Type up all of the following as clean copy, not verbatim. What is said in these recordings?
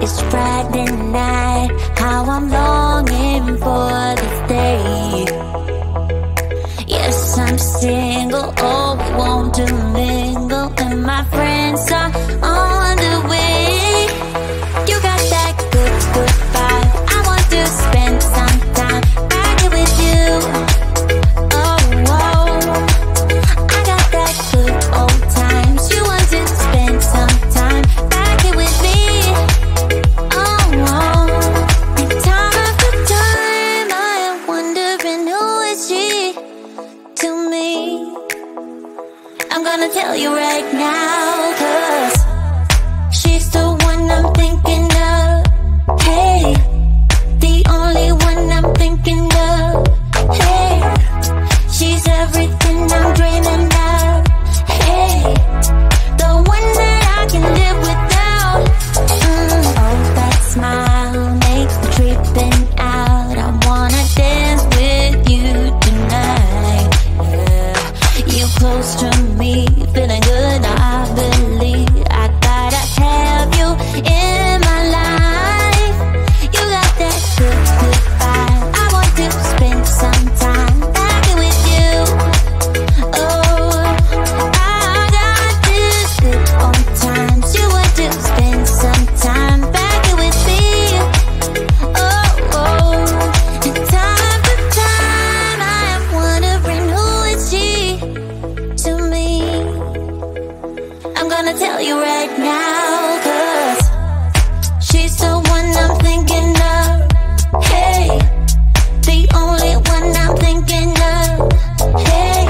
It's Friday night, how I'm longing for this day. Yes, I'm single, oh, we want to mingle, and my friends are on the way. You got that good, good vibe, I want to spend some time back here with you. Oh, oh, I got that good old times, you want to spend some time back here with me. Oh, oh, and time after time I am wondering who is she to me. I'm gonna tell you right now, 'cause she's the one I'm thinking of. Hey, the only one I'm thinking of. Hey, she's everything I'm dreaming of. Hey, the one that I can live without. Oh, that smile makes me tripping out. I wanna dance with you tonight. Yeah, you close to me, feeling good. I believe I gotta have you in my life. You got that good, good vibe. I want to spend some time back here with you. Oh, I got this good old times. You want to spend some time back here with me. Oh, oh, and time after time I am wondering who is she to me. I'm gonna tell you right now, 'cause she's the one I'm thinking of. Hey, the only one I'm thinking of. Hey,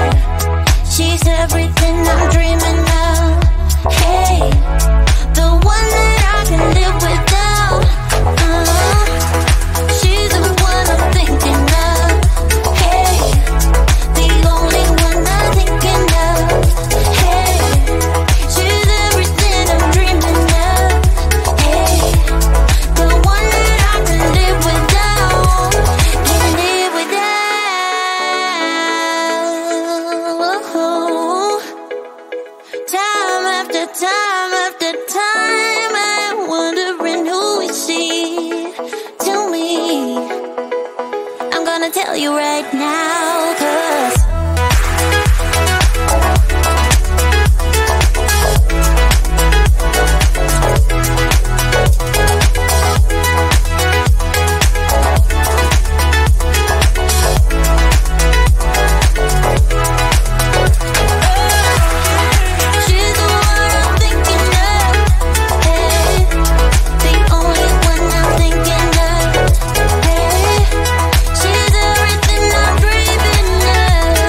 she's everything I'm dreaming of. Hey, the one that I can live without. She's the one I'm thinking of. Hey, the only one I'm thinking of. Hey, she's everything I'm dreaming of. Hey, the one that I can live without. Can live without. Time after time after time I'm wondering who is she to me. I'm gonna tell you right now, 'cause she's the one I'm thinking of. Hey, the only one I'm thinking of. Hey, she's everything I'm dreaming of.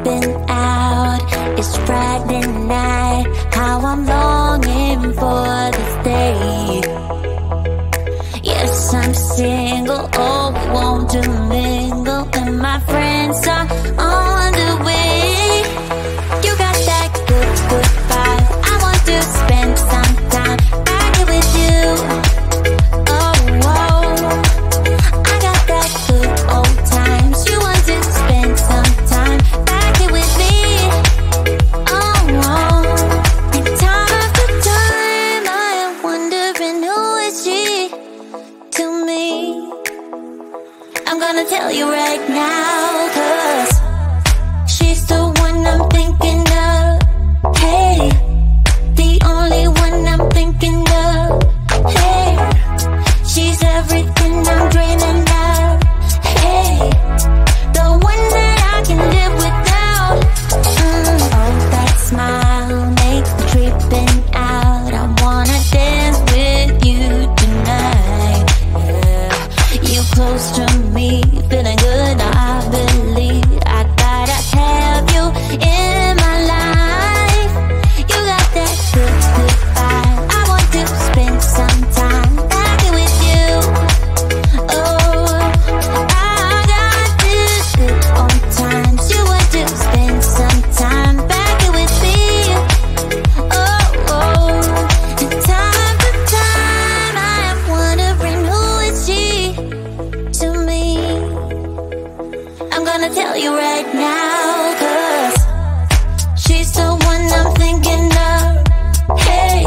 creeping out. It's Friday night, how I'm longing for this day. Yes, I'm single, oh, we want to mingle, and my friends are on the way. You got that good, good vibe. I want to spend some time back here with you. Oh, whoa. I got that good old times. You want to spend some time back here with me. Oh, whoa. And time after time, I am wondering who is she to me. I'm gonna tell you right now, 'cause she's the one I'm thinking of. Hey, the only one I'm thinking of. Hey, she's everything I'm dreaming of. Hey, the one that I can live without. Oh, that smile makes me creeping out. I wanna dance with you tonight. Yeah, you close to me, feeling good. I believe I gotta have you in my life. You got that good, good vibe. I want to spend some time back here with you. Oh, I got this good old times. You want to spend some time back here with me. Oh, oh. And time after time, I am wondering who is she to me. I'm gonna tell you right now, 'cause she's the one I'm thinking of. Hey,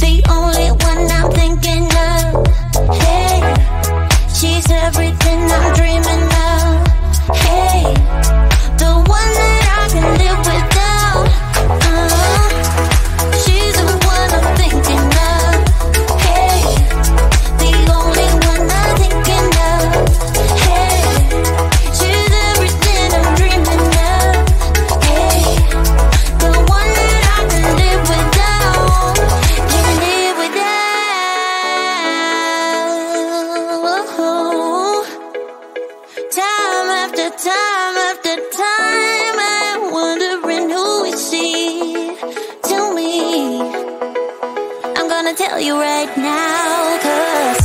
the only one I'm thinking of. Hey, she's everything I'm dreaming of. Hey, the one that I can live without. She's the one I'm thinking of. Hey, the only one I'm thinking of. Hey, she's everything I'm dreaming of. Hey, the one that I can live without. Can live without. Time after time after time, I'm wondering who is she to me. I'm gonna tell you right now, 'cause